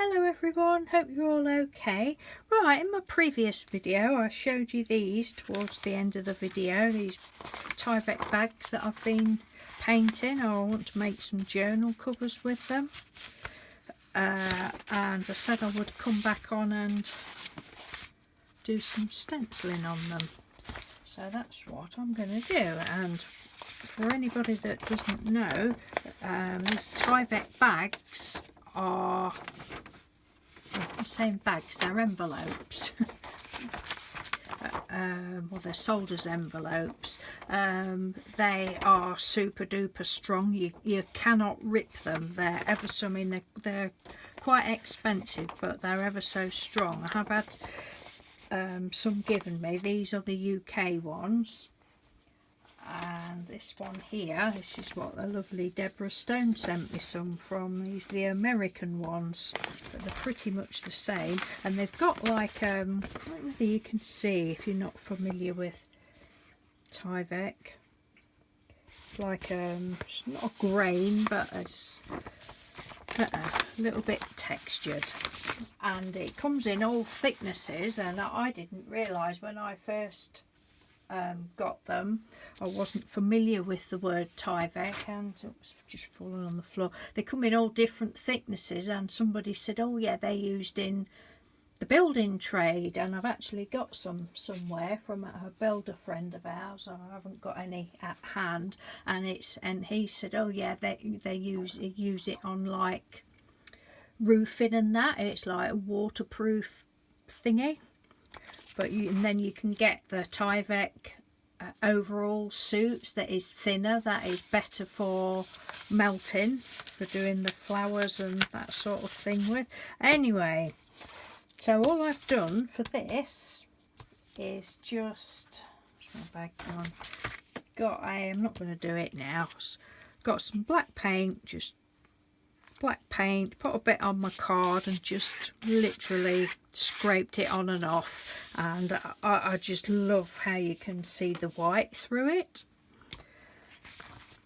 Hello everyone, hope you're all okay. Right, in my previous video I showed you these towards the end of the video, these Tyvek bags that I've been painting. I want to make some journal covers with them. And I said I would come back on and do some stenciling on them. So that's what I'm going to do. And for anybody that doesn't know, these Tyvek bags are, I'm saying bags, they're envelopes. Well, they're sold as envelopes. They are super duper strong. You cannot rip them. They're ever so, I mean, they're quite expensive, but they're ever so strong. I have had some given me. These are the UK ones. And this one here, this is what the lovely Deborah Stone sent me some from. These are the American ones, but they're pretty much the same. And they've got like, I don't know whether you can see if you're not familiar with Tyvek. It's like, it's not a grain, but it's a little bit textured. And it comes in all thicknesses, and I didn't realise when I first got them, I wasn't familiar with the word Tyvek, and it was just falling on the floor. They come in all different thicknesses, and somebody said, oh yeah, they're used in the building trade, and I've actually got some somewhere from a builder friend of ours. I haven't got any at hand, and he said, oh yeah, they use it on like roofing and that. It's like a waterproof thingy. But and then you can get the Tyvek overall suits that is thinner, that is better for melting, for doing the flowers and that sort of thing with. Anyway, so all I've done for this is just, where's my bag gone? I'm not going to do it now. Got some black paint, just black paint, put a bit on my card and just literally scraped it on and off, and I just love how you can see the white through it.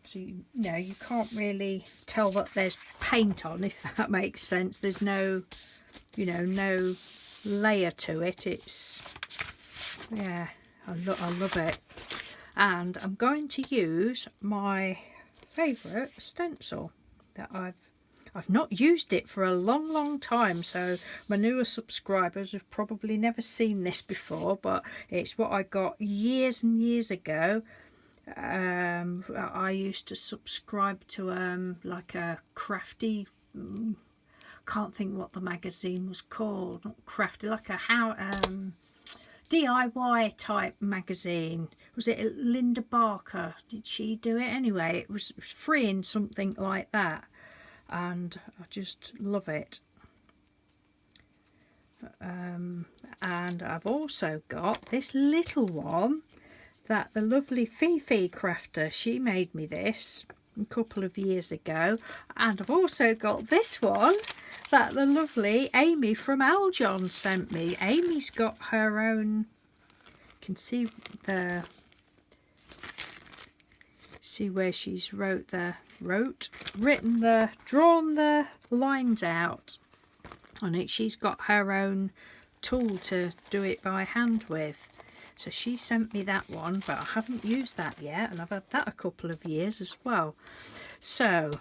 So you know, you can't really tell that there's paint on, if that makes sense. There's no, you know, no layer to it. It's, yeah, I love it. And I'm going to use my favourite stencil that I've not used it for a long time, so my newer subscribers have probably never seen this before, but it's what I got years and years ago. I used to subscribe to like a crafty, can't think what the magazine was called, not crafty, like a DIY type magazine. Was it Linda Barker? Did she do it? Anyway, it was free in something like that. And I just love it. And I've also got this little one that the lovely Fifi crafter, she made me this a couple of years ago. And I've also got this one that the lovely Amy from Aljon sent me. Amy's got her own, you can see where she's drawn the lines out on it. She's got her own tool to do it by hand with, so she sent me that one, but I haven't used that yet, and I've had that a couple of years as well. So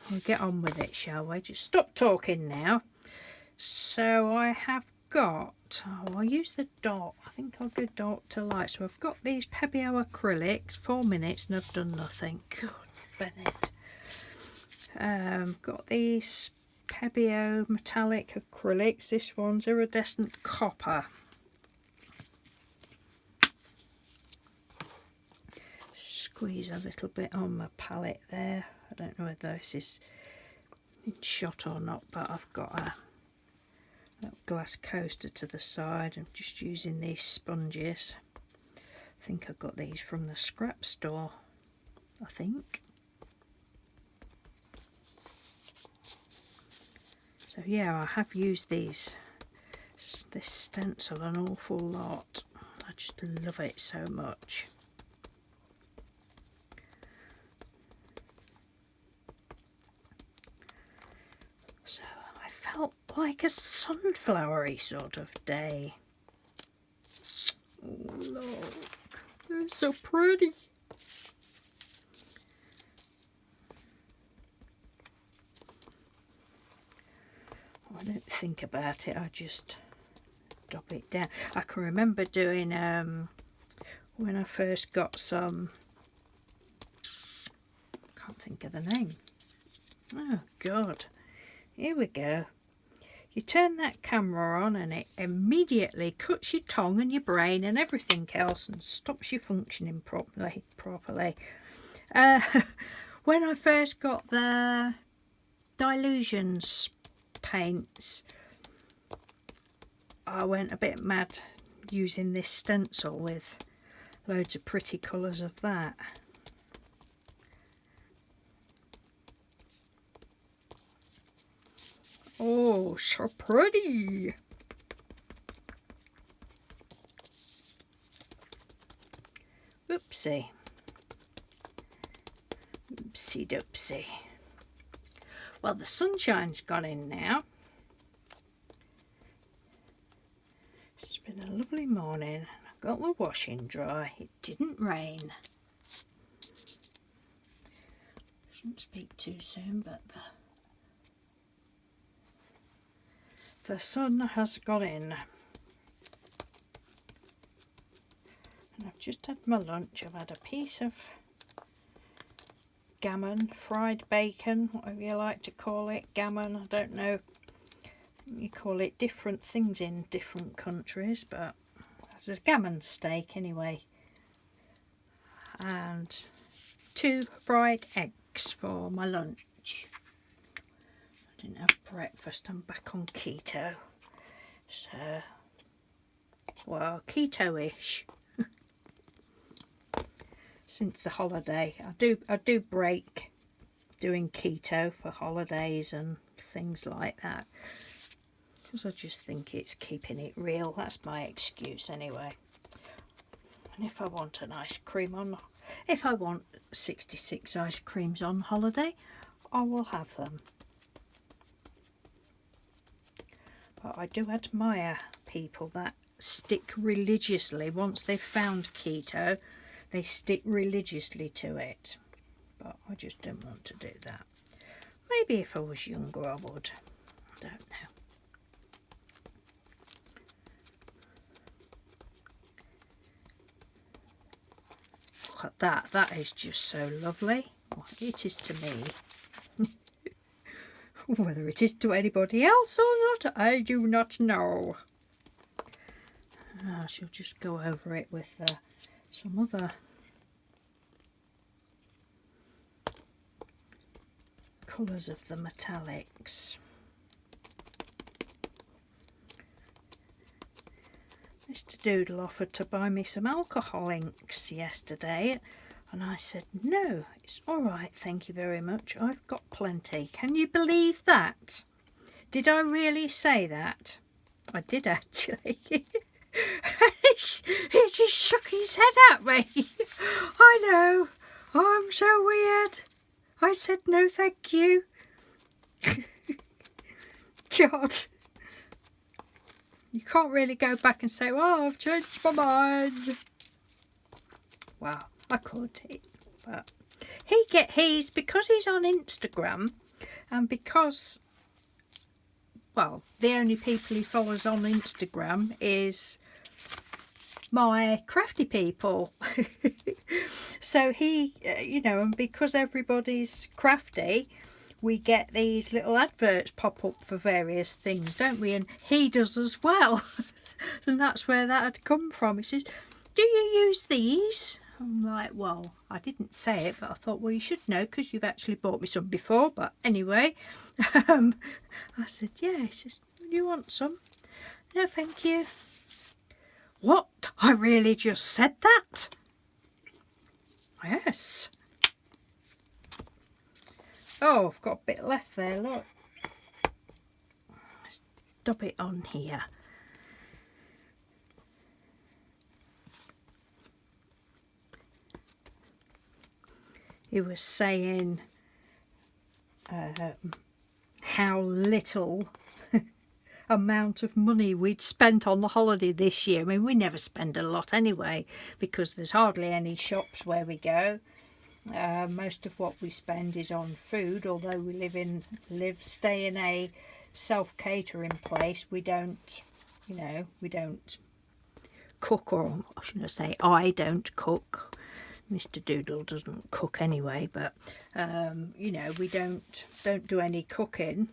we'll get on with it, shall we? Just stop talking now. So I have got, I'll use the dot. I think I'll do dot to light. So I've got these Pebeo acrylics, 4 minutes, and I've done nothing. Good Bennett. Got these Pebeo metallic acrylics. This one's iridescent copper. Squeeze a little bit on my palette there. I don't know whether this is shot or not, but I've got a glass coaster to the side. I'm just using these sponges. I think I got these from the scrap store, I think. So yeah, I have used this stencil an awful lot. I just love it so much. So I felt like a sunflowery sort of day. Oh, look, they're so pretty. I don't think about it, I just dop it down. I can remember doing, when I first got some, can't think of the name. Oh God, here we go. You turn that camera on and it immediately cuts your tongue and your brain and everything else and stops you functioning properly. When I first got the Dilutions paints, I went a bit mad using this stencil with loads of pretty colours of that. Oh, so pretty. Oopsie. Oopsie doopsie. Well, the sunshine's gone in now. It's been a lovely morning. I got the washing dry. It didn't rain. Shouldn't speak too soon, but the sun has gone in. And I've just had my lunch. I've had a piece of gammon, fried bacon, whatever you like to call it. Gammon, I don't know. You call it different things in different countries, but it's a gammon steak anyway. And 2 fried eggs for my lunch. I didn't have breakfast, I'm back on keto. So, well, keto-ish. Since the holiday, I do break doing keto for holidays and things like that, because I just think it's keeping it real. That's my excuse anyway. And if I want an ice cream if I want 66 ice creams on holiday, I will have them. But I do admire people that stick religiously. Once they've found keto, they stick religiously to it. But I just don't want to do that. Maybe if I was younger I would. I don't know. Look at that. That is just so lovely. Well, it is to me. Whether it is to anybody else or not, I do not know. I shall just go over it with some other colours of the metallics. Mr. Doodle offered to buy me some alcohol inks yesterday, and I said, no, it's all right, thank you very much. I've got plenty. Can you believe that? Did I really say that? I did actually. He just shook his head at me. I know, I'm so weird. I said no thank you. God. You can't really go back and say, well, I've changed my mind. Well, I could, but he's because he's on Instagram, and because, well, the only people he follows on Instagram is my crafty people. So he, you know, and because everybody's crafty, we get these little adverts pop up for various things, don't we? And he does as well. And that's where that had come from. He says, do you use these? I'm like, well, I didn't say it, but I thought, well, you should know because you've actually bought me some before. But anyway, I said, yeah. He says, you want some? No, thank you. What? I really just said that? Yes. Oh, I've got a bit left there, look. Let's dub it on here. He was saying how little amount of money we'd spent on the holiday this year. I mean, we never spend a lot anyway, because there's hardly any shops where we go. Most of what we spend is on food, although we stay in a self-catering place. We don't, you know, we don't cook, or should I say, I don't cook. Mr. Doodle doesn't cook anyway, but you know, we don't do any cooking.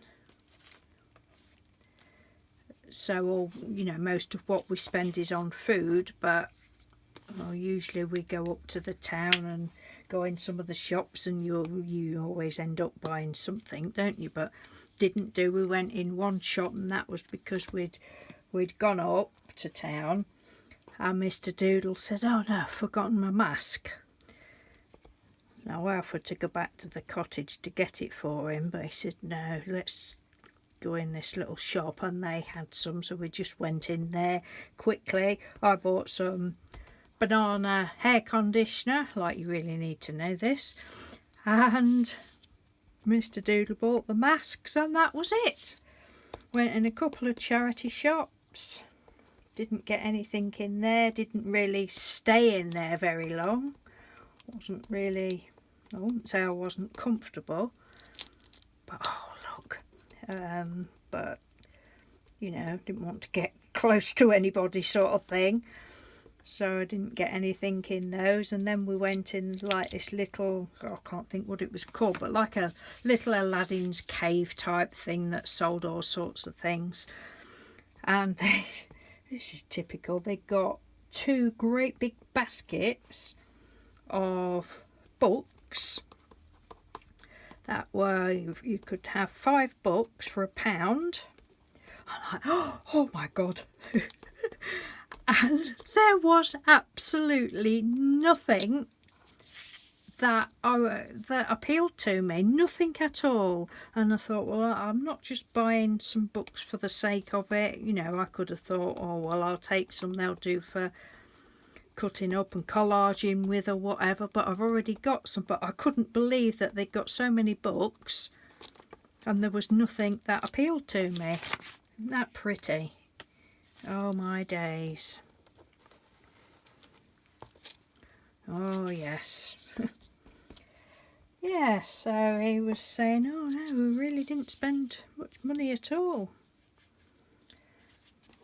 So, you know, most of what we spend is on food, but usually we go up to the town and go in some of the shops, and you always end up buying something, don't you? But didn't do. We went in one shop, and that was because we'd gone up to town, and Mr. Doodle said, "Oh no, I've forgotten my mask." Now I offered to go back to the cottage to get it for him, but he said, "No, let's go in this little shop," and they had some, so we just went in there quickly. I bought some banana hair conditioner, like you really need to know this, and Mr. Doodle bought the masks, and that was it. Went in a couple of charity shops, didn't get anything in there, didn't really stay in there very long. Wasn't really, I wouldn't say I wasn't comfortable, but oh look, but you know, didn't want to get close to anybody sort of thing, so I didn't get anything in those. And then we went in like this little, I can't think what it was called, but like a little Aladdin's cave type thing that sold all sorts of things. And this is typical, they got 2 great big baskets of books that were, you could have 5 books for £1. I'm like, oh my god. And there was absolutely nothing that appealed to me, nothing at all. And I thought, well, I'm not just buying some books for the sake of it. You know, I could have thought, oh well, I'll take some, they'll do for cutting up and collaging with or whatever, but I've already got some. But I couldn't believe that they got so many books and there was nothing that appealed to me. Isn't that pretty? Oh my days. Oh yes. Yeah, so he was saying, oh no, we really didn't spend much money at all.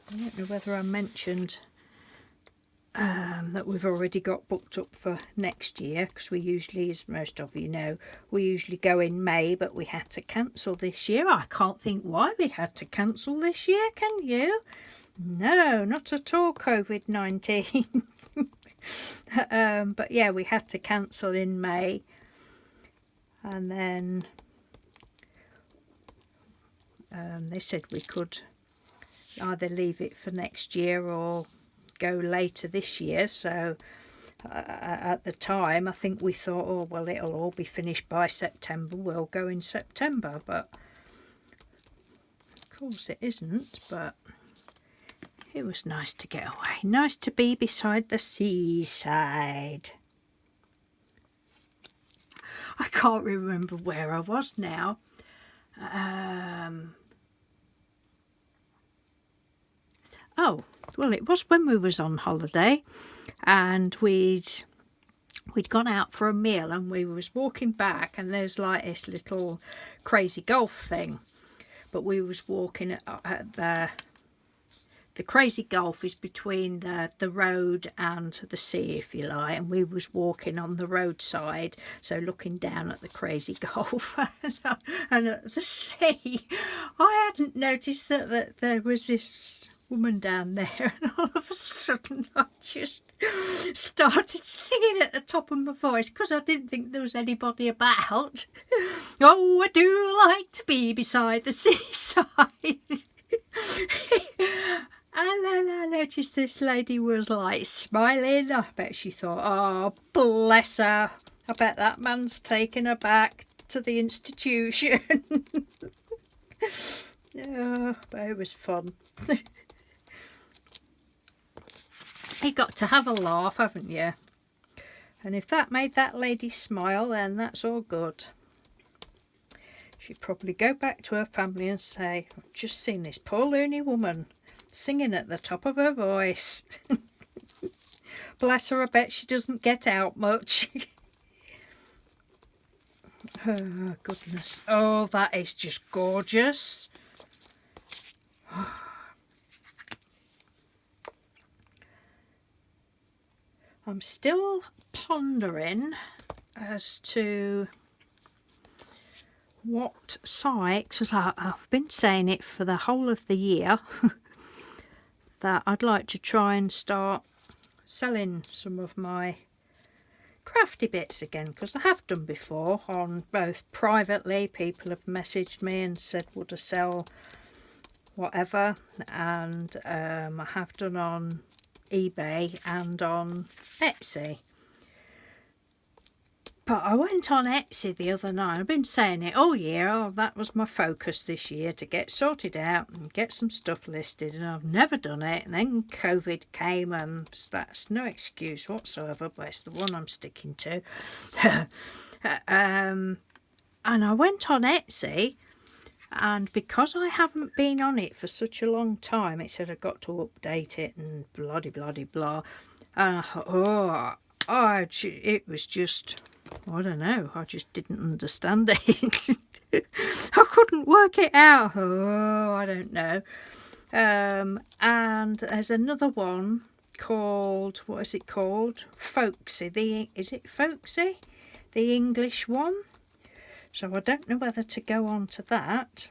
I don't know whether I mentioned that we've already got booked up for next year, because we usually, as most of you know, we usually go in May, but we had to cancel this year. I can't think why we had to cancel this year, can you? No, not at all, COVID-19. But yeah, we had to cancel in May, and then they said we could either leave it for next year or go later this year. So at the time I think we thought, oh well, it'll all be finished by September, we'll go in September, but of course it isn't. But it was nice to get away, nice to be beside the seaside. I can't remember where I was now. Oh, well, it was when we was on holiday, and we'd gone out for a meal, and we was walking back, and there's like this little crazy golf thing, but we was walking at the crazy golf is between the road and the sea, if you like, and we was walking on the roadside, so looking down at the crazy golf and at the sea. I hadn't noticed that there was this woman down there, and all of a sudden I just started singing at the top of my voice, because I didn't think there was anybody about. Oh, I do like to be beside the seaside. And then I noticed this lady was like smiling. I bet she thought, oh bless her, I bet that man's taken her back to the institution. Oh, but it was fun. You got to have a laugh, haven't you? And if that made that lady smile, then that's all good. She'd probably go back to her family and say, I've just seen this poor loony woman singing at the top of her voice. Bless her, I bet she doesn't get out much. Oh, goodness. Oh, that is just gorgeous. I'm still pondering as to what site, because I've been saying it for the whole of the year, that I'd like to try and start selling some of my crafty bits again, because I have done before on both privately. People have messaged me and said would I sell whatever, and I have done on eBay and on Etsy. But I went on Etsy the other night. I've been saying it all year. Oh, that was my focus this year, to get sorted out and get some stuff listed, and I've never done it. And then COVID came, and that's no excuse whatsoever, but it's the one I'm sticking to. And I went on Etsy, and because I haven't been on it for such a long time, it said I got to update it and bloody blah. And I thought, it was just, I don't know, I just didn't understand it. I couldn't work it out. Oh, I don't know. And there's another one called, what is it called? Folksy. Is it Folksy? The English one. So I don't know whether to go on to that.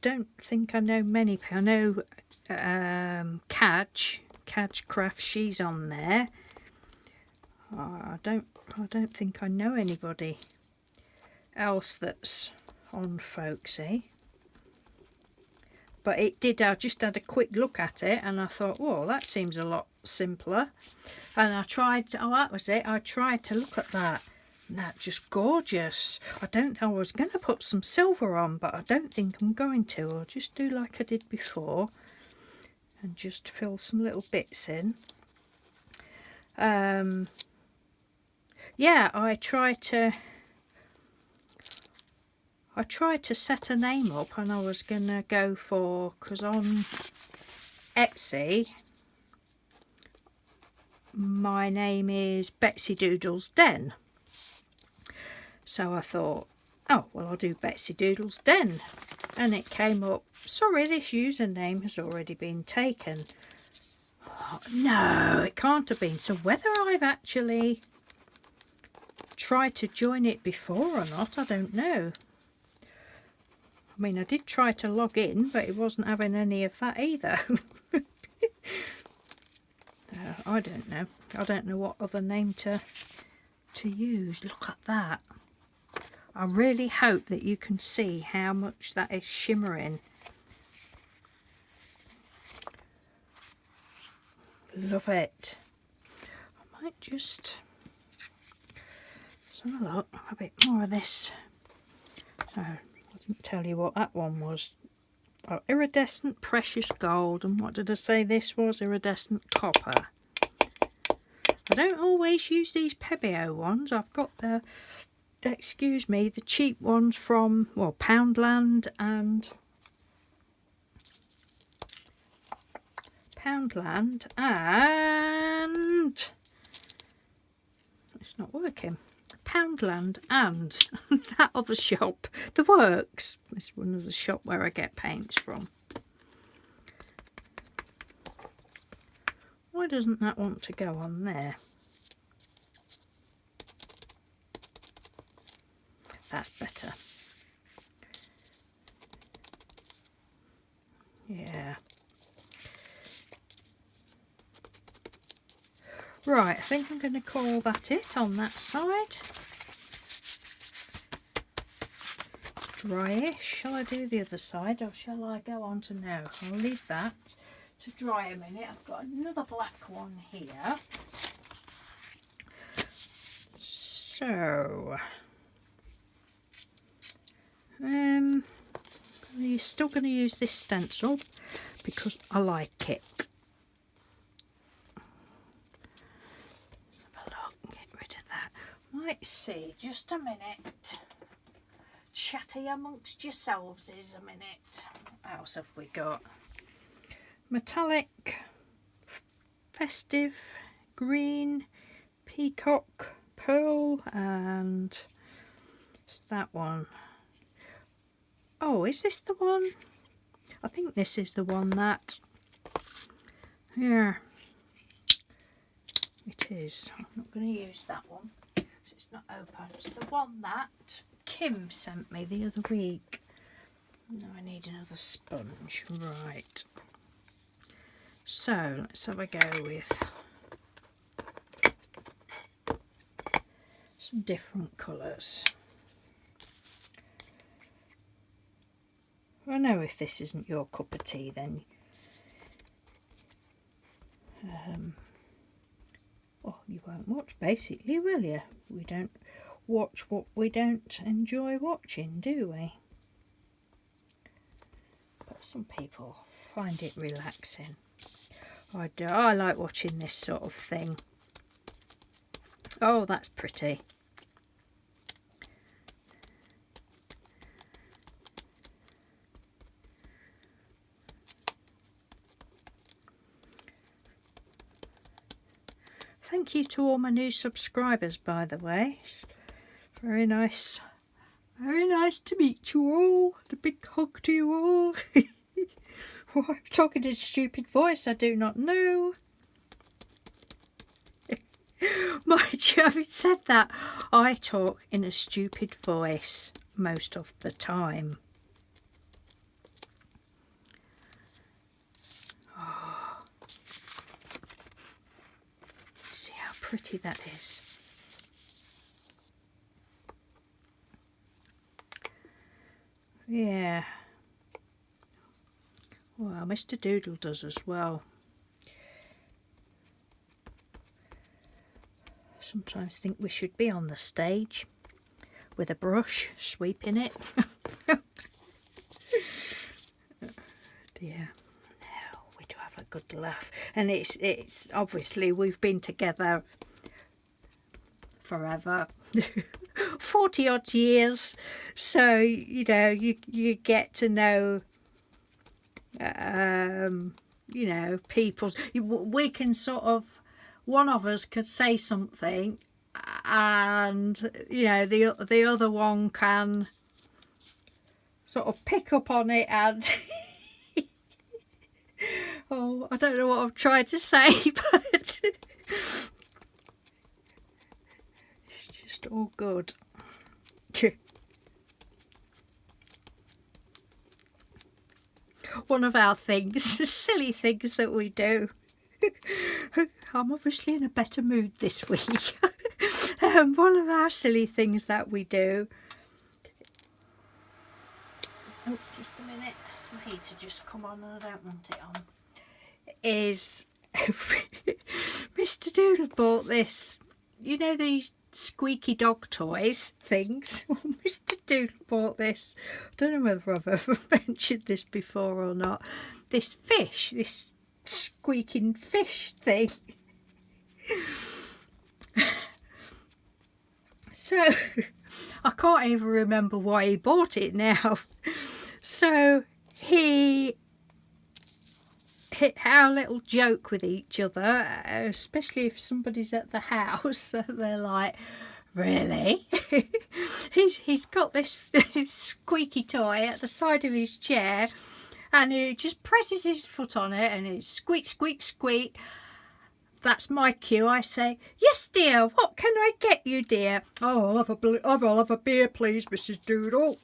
Don't think I know many. I know Cadge Craft, she's on there. I don't think I know anybody else that's on Folksy. But it did, I just had a quick look at it and I thought, oh, that seems a lot simpler. And I tried, oh, that was it, I tried to look at that. And that's just gorgeous. I was going to put some silver on, but I don't think I'm going to. I'll just do like I did before and just fill some little bits in. Yeah, I tried to set a name up, and I was going to go for, because on Etsy my name is Betsy Doodle's Den. So I thought, oh, well, I'll do Betsy Doodle's Den. And it came up, sorry, this username has already been taken. Oh, no, it can't have been. So whether I've actually tried to join it before or not, I don't know. I mean, I did try to log in, but it wasn't having any of that either. I don't know. I don't know what other name to use. Look at that. I really hope that you can see how much that is shimmering. Love it. I might just have a look, a bit more of this. So, I didn't tell you what that one was. Oh, iridescent precious gold. And what did I say this was? Iridescent copper. I don't always use these Pebeo ones. I've got the, excuse me, the cheap ones from, well, Poundland and it's not working. Poundland and that other shop, The Works. It's one of the shop where I get paints from. Why doesn't that want to go on there? That's better. Yeah. Right, I think I'm going to call that it on that side. It's dryish. Shall I do the other side or shall I go on to no? I'll leave that to dry a minute. I've got another black one here. So, you're still going to use this stencil because I like it. Have a look, get rid of that. Right, see, just a minute. Chatty amongst yourselves is a minute. What else have we got? Metallic, festive, green, peacock, pearl, and it's that one. Oh, is this the one? I think this is the one that... Yeah, it is. I'm not going to use that one. It's not open. It's the one that Kim sent me the other week. No, I need another sponge. Right. So let's have a go with some different colours. I know if this isn't your cup of tea, then well, you won't watch, basically, will you? We don't watch what we don't enjoy watching, do we? But some people find it relaxing. I do. I like watching this sort of thing. Oh, that's pretty. Thank you to all my new subscribers, by the way. Very nice. Very nice to meet you all. A big hug to you all. Why I'm talking in a stupid voice, I do not know. Mind you, having said that, I talk in a stupid voice most of the time. Oh. See how pretty that is. Yeah. Well, Mr. Doodle does as well. Sometimes think we should be on the stage with a brush, sweeping it. Dear. No, we do have a good laugh. And it's obviously we've been together forever. 40 odd years, so you know you get to know you know, people. We can sort of, one of us could say something and you know the other one can sort of pick up on it and oh, I don't know what I'm trying to say, but it's just all good. One of our things, silly things that we do. I'm obviously in a better mood this week. One of our silly things that we do. Oh, just a minute. It's the heater just come on and I don't want it on. Is Mr. Doodle bought this, you know, these squeaky dog toys things. Mr. Doodle bought this. I don't know whether I've ever mentioned this before or not. This fish, this squeaking fish thing. So I can't even remember why he bought it now. So our little joke with each other, especially if somebody's at the house, they're like, really? he's got this squeaky toy at the side of his chair and he just presses his foot on it and it squeak, squeak, squeak. That's my cue. I say, yes dear, what can I get you, dear? Oh, I'll have a beer please, Mrs. Doodle.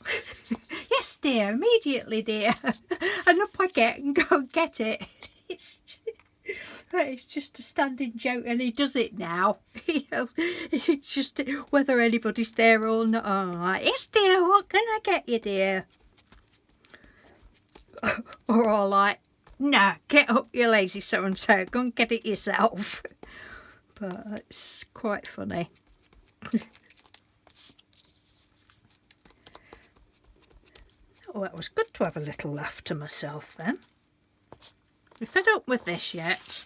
Yes dear, immediately dear. And up I get and go and get it. It's just a standing joke and he does it now. You know, it's just whether anybody's there or not. Oh, like, yes dear, what can I get you, dear? Or all like, no, get up, you lazy so-and-so, go and get it yourself. But it's quite funny. Oh, it was good to have a little laugh to myself then. We're fed up with this yet.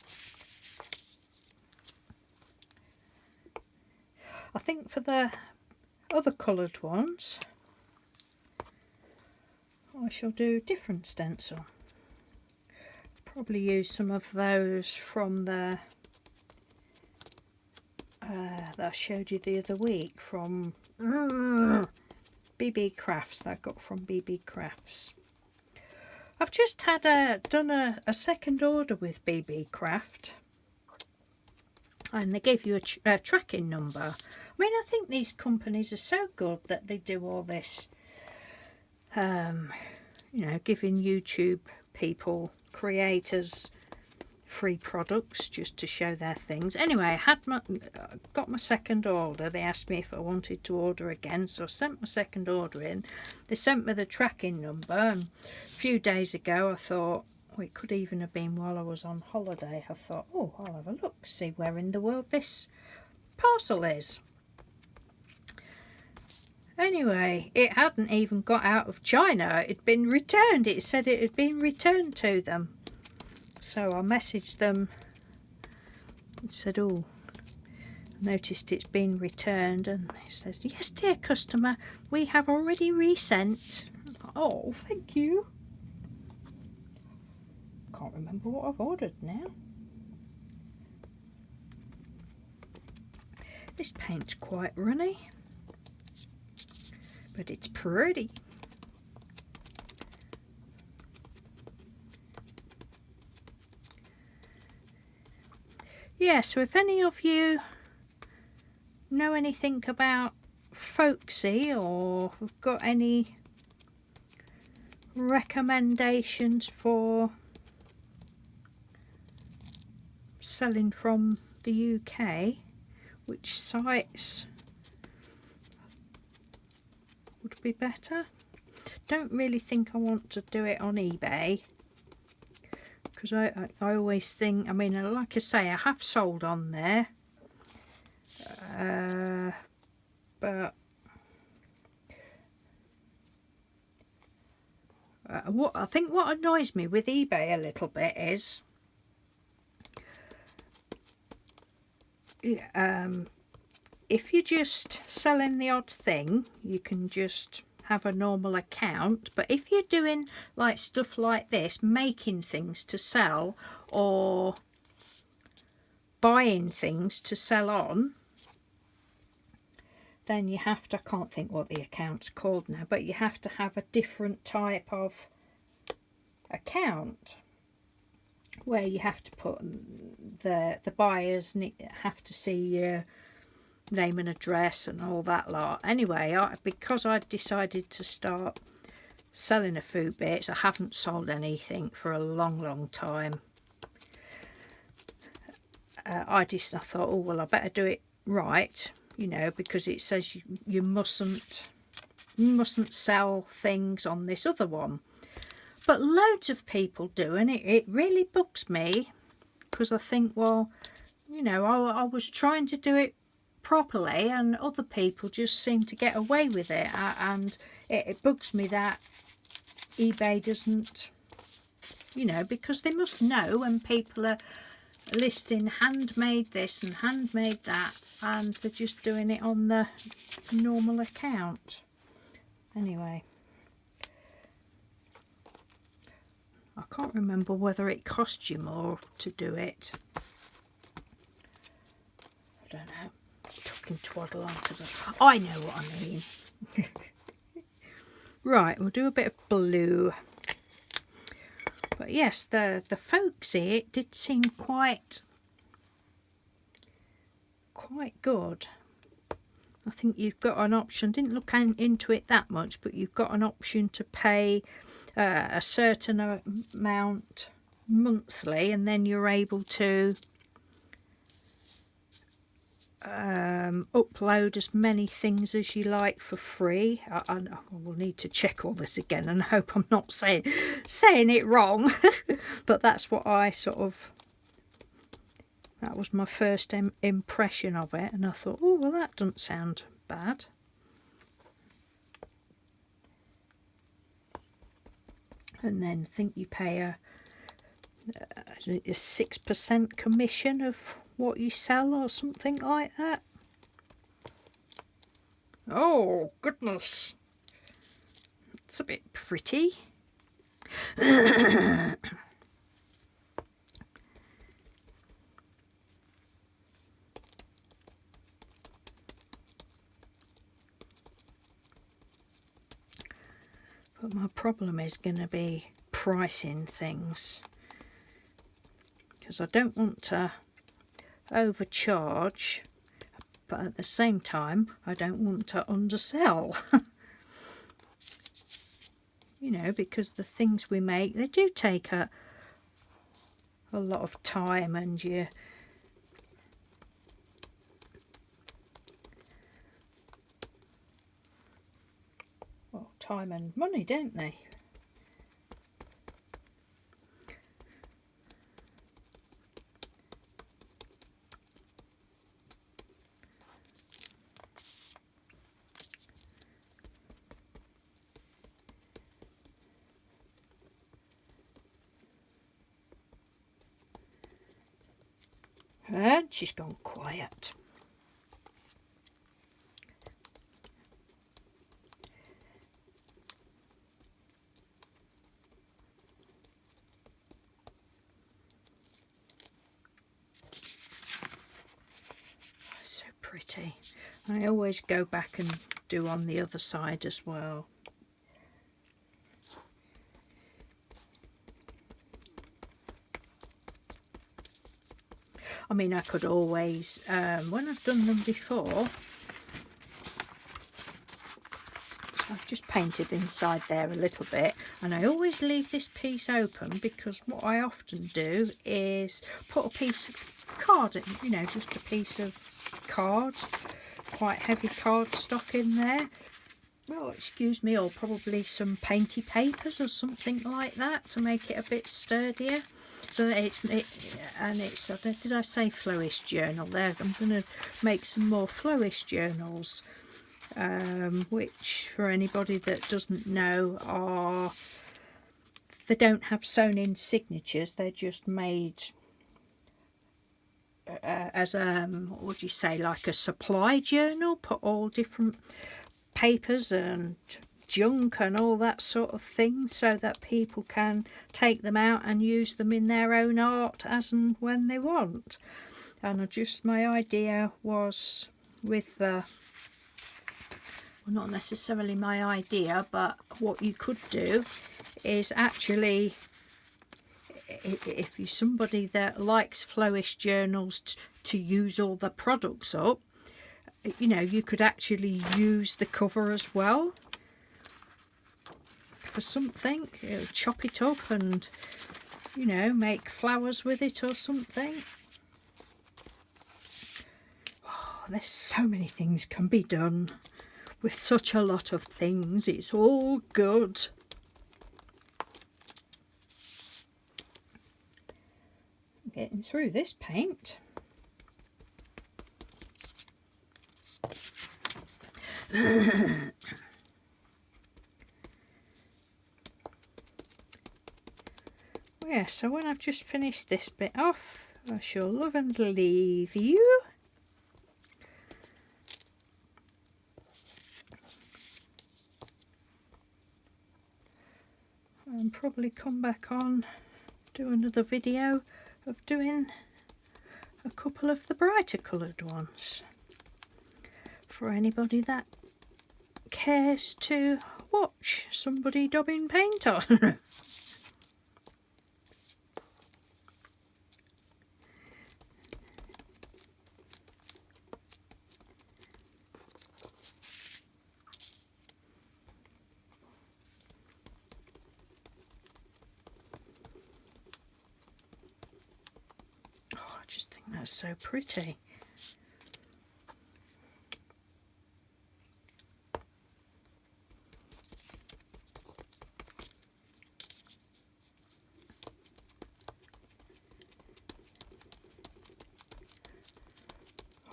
I think for the other coloured ones I shall do different stencil. Probably use some of those from the that I showed you the other week from BB Crafts, that I got from BB Crafts. I've just had done a second order with BB Craft, and they give you a tracking number. I mean, I think these companies are so good that they do all this, you know, giving YouTube people, creators, free products just to show their things. Anyway, I had got my second order. They asked me if I wanted to order again, so I sent my second order in. They sent me the tracking number, and a few days ago I thought, oh, it could even have been while I was on holiday, I thought, oh, I'll have a look, see where in the world this parcel is. Anyway, it hadn't even got out of China. It'd been returned. It said it had been returned to them. So I messaged them and said, oh, I noticed it's been returned. And they says, yes, dear customer, we have already resent. Oh, thank you. Can't remember what I've ordered now. This paint's quite runny, but it's pretty. Yeah, so if any of you know anything about folksy or have got any recommendations for selling from the UK, which sites would be better. Don't really think I want to do it on eBay, because I always think, I mean, like I say, I have sold on there, but what I think what annoys me with eBay a little bit is if you're just selling the odd thing, you can just have a normal account. But if you're doing like stuff like this, making things to sell or buying things to sell on, then you have to, I can't think what the account's called now, but you have to have a different type of account where you have to put the buyers have to see your name and address and all that lot. Anyway, because I decided to start selling a few bits, I haven't sold anything for a long time. I thought, oh well, I better do it right, you know, because it says you mustn't sell things on this other one. But loads of people do, and it really bugs me, because I think, well, you know, I was trying to do it properly and other people just seem to get away with it, and it bugs me that eBay doesn't, you know, because they must know when people are listing handmade this and handmade that, and they're just doing it on the normal account. Anyway, I can't remember whether it costs you more to do it. I don't know. Talking twaddle on to the... I know what I mean. Right, we'll do a bit of blue. But yes, the folksy, it did seem quite good. I think you've got an option, didn't look into it that much, but you've got an option to pay a certain amount monthly, and then you're able to upload as many things as you like for free. I will need to check all this again, and I hope I'm not saying it wrong. But that's what I that was my first impression of it, and I thought, oh well, that doesn't sound bad. And then I think you pay a 6% commission of what you sell or something like that. Oh, goodness. It's a bit pretty. But my problem is going to be pricing things, because I don't want to overcharge, but at the same time I don't want to undersell. You know, because the things we make, they do take a lot of time, and well, time and money, don't they? And she's gone quiet. So pretty. I always go back and do on the other side as well. I mean, I could always, when I've done them before, I've just painted inside there a little bit, and I always leave this piece open, because what I often do is put a piece of card in, you know, just a piece of card, quite heavy card stock in there. Oh, excuse me, or probably some painty papers or something like that to make it a bit sturdier. So that it's did I say Flowish journal there? I'm going to make some more Flowish journals, which, for anybody that doesn't know, they don't have sewn in signatures. They're just made as what would you say, like a supply journal. Put all different papers and junk and all that sort of thing, so that people can take them out and use them in their own art as and when they want. And my idea was with the, well, not necessarily my idea, but what you could do is actually, if you're somebody that likes Flowish journals to use all the products up, you know, you could actually use the cover as well for something. Chop it up and, you know, make flowers with it or something. Oh, there's so many things can be done with such a lot of things. It's all good. I'm getting through this paint. Yeah, so when I've just finished this bit off, I shall love and leave you. And probably come back on, do another video of doing a couple of the brighter coloured ones, for anybody that cares to watch somebody daubing paint on. Oh, I just think that's so pretty.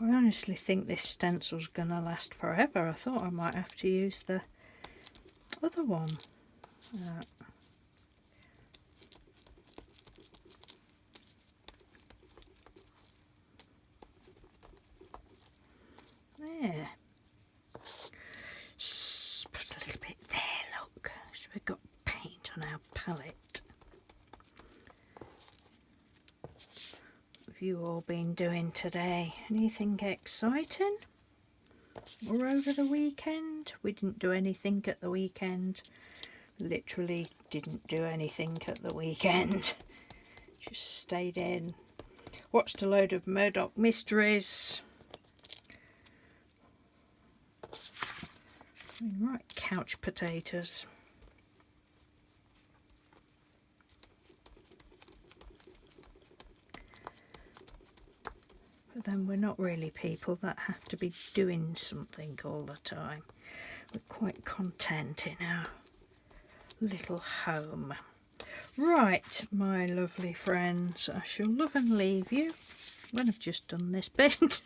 I honestly think this stencil's gonna last forever. I thought I might have to use the other one. There. palette. What have you all been doing today? Anything exciting? Or over the weekend? We didn't do anything at the weekend. Literally didn't do anything at the weekend. Just stayed in. Watched a load of Murdoch Mysteries. Right, couch potatoes. But then we're not really people that have to be doing something all the time. We're quite content in our little home. Right, my lovely friends, I shall love and leave you when I've just done this bit.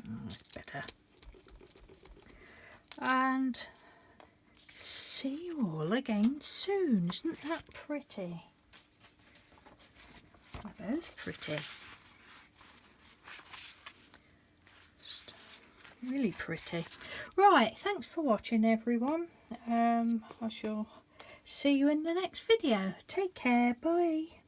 Oh, that's better. And see you all again soon. Isn't that pretty? They're both pretty. Just really pretty. Right, thanks for watching, everyone. I shall see you in the next video. Take care. Bye.